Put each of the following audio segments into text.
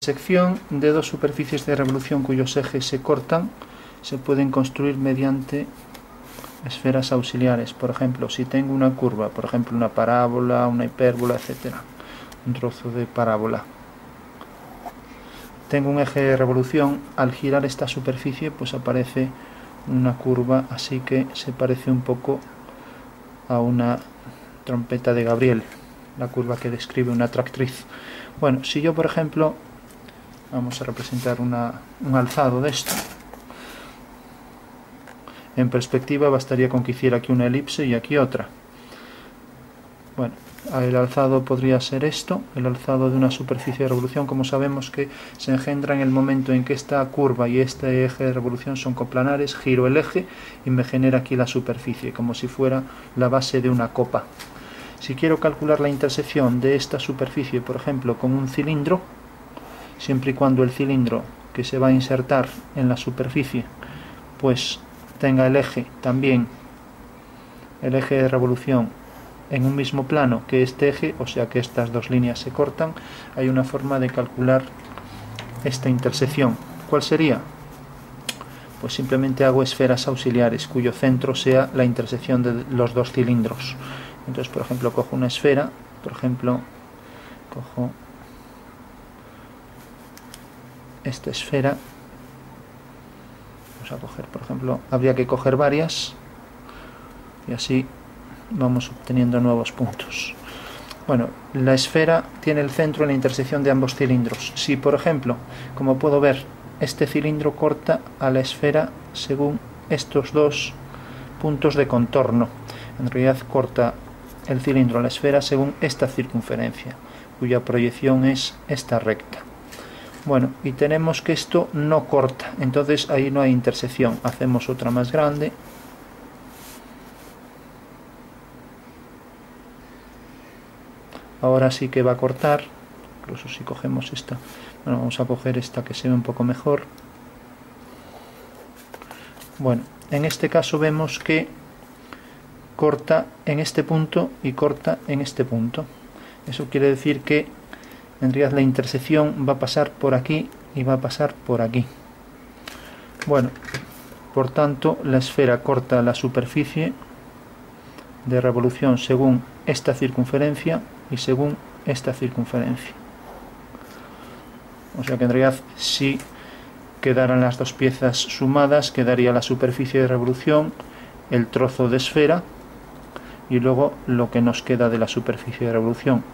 Sección de dos superficies de revolución cuyos ejes se cortan se pueden construir mediante esferas auxiliares. Por ejemplo, si tengo una curva, por ejemplo una parábola, una hipérbola, etcétera, un trozo de parábola, tengo un eje de revolución, al girar esta superficie pues aparece una curva así que se parece un poco a una trompeta de Gabriel, la curva que describe una tractriz. Bueno, si yo por ejemplo, vamos a representar un alzado de esto, en perspectiva bastaría con que hiciera aquí una elipse y aquí otra. Bueno, el alzado podría ser esto, el alzado de una superficie de revolución, como sabemos que se engendra en el momento en que esta curva y este eje de revolución son coplanares, giro el eje y me genera aquí la superficie, como si fuera la base de una copa. Si quiero calcular la intersección de esta superficie, por ejemplo, con un cilindro, siempre y cuando el cilindro que se va a insertar en la superficie, pues tenga el eje también, el eje de revolución en un mismo plano que este eje, o sea que estas dos líneas se cortan, hay una forma de calcular esta intersección. ¿Cuál sería? Pues simplemente hago esferas auxiliares cuyo centro sea la intersección de los dos cilindros. Entonces, por ejemplo, cojo una esfera, por ejemplo, cojo esta esfera, vamos a coger, por ejemplo, habría que coger varias y así vamos obteniendo nuevos puntos. Bueno, la esfera tiene el centro en la intersección de ambos cilindros. Si, por ejemplo, como puedo ver, este cilindro corta a la esfera según estos dos puntos de contorno, en realidad corta el cilindro a la esfera según esta circunferencia, cuya proyección es esta recta. Bueno, y tenemos que esto no corta, entonces ahí no hay intersección. Hacemos otra más grande. Ahora sí que va a cortar, incluso si cogemos esta, bueno, vamos a coger esta que se ve un poco mejor. Bueno, en este caso vemos que corta en este punto y corta en este punto. Eso quiere decir que en realidad la intersección va a pasar por aquí y va a pasar por aquí. Bueno, por tanto la esfera corta la superficie de revolución según esta circunferencia y según esta circunferencia. O sea que en realidad si quedaran las dos piezas sumadas quedaría la superficie de revolución, el trozo de esfera y luego lo que nos queda de la superficie de revolución.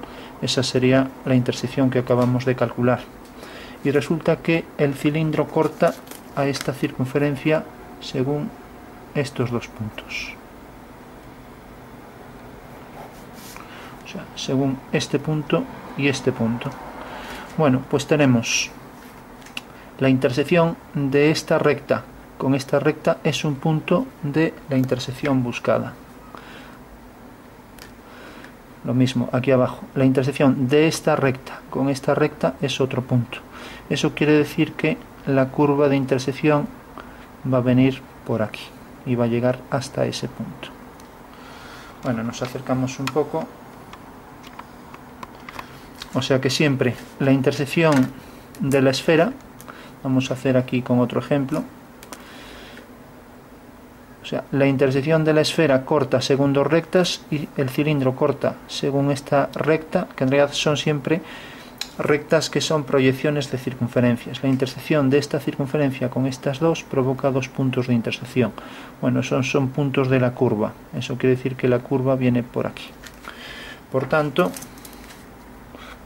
Esa sería la intersección que acabamos de calcular. Y resulta que el cilindro corta a esta circunferencia según estos dos puntos. O sea, según este punto y este punto. Bueno, pues tenemos la intersección de esta recta con esta recta es un punto de la intersección buscada. Lo mismo aquí abajo, la intersección de esta recta con esta recta es otro punto. Eso quiere decir que la curva de intersección va a venir por aquí y va a llegar hasta ese punto. Bueno, nos acercamos un poco. O sea que siempre la intersección de la esfera, vamos a hacer aquí con otro ejemplo. O sea, la intersección de la esfera corta según dos rectas y el cilindro corta según esta recta, que en realidad son siempre rectas que son proyecciones de circunferencias. La intersección de esta circunferencia con estas dos provoca dos puntos de intersección. Bueno, son puntos de la curva. Eso quiere decir que la curva viene por aquí. Por tanto,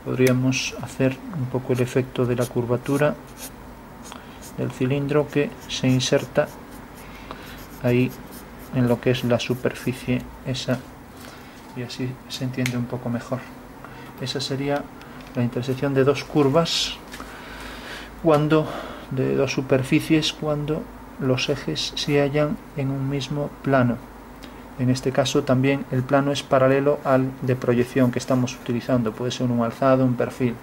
podríamos hacer un poco el efecto de la curvatura del cilindro que se inserta ahí en lo que es la superficie esa, y así se entiende un poco mejor. Esa sería la intersección de dos curvas, de dos superficies, cuando los ejes se hallan en un mismo plano. En este caso también el plano es paralelo al de proyección que estamos utilizando, puede ser un alzado, un perfil.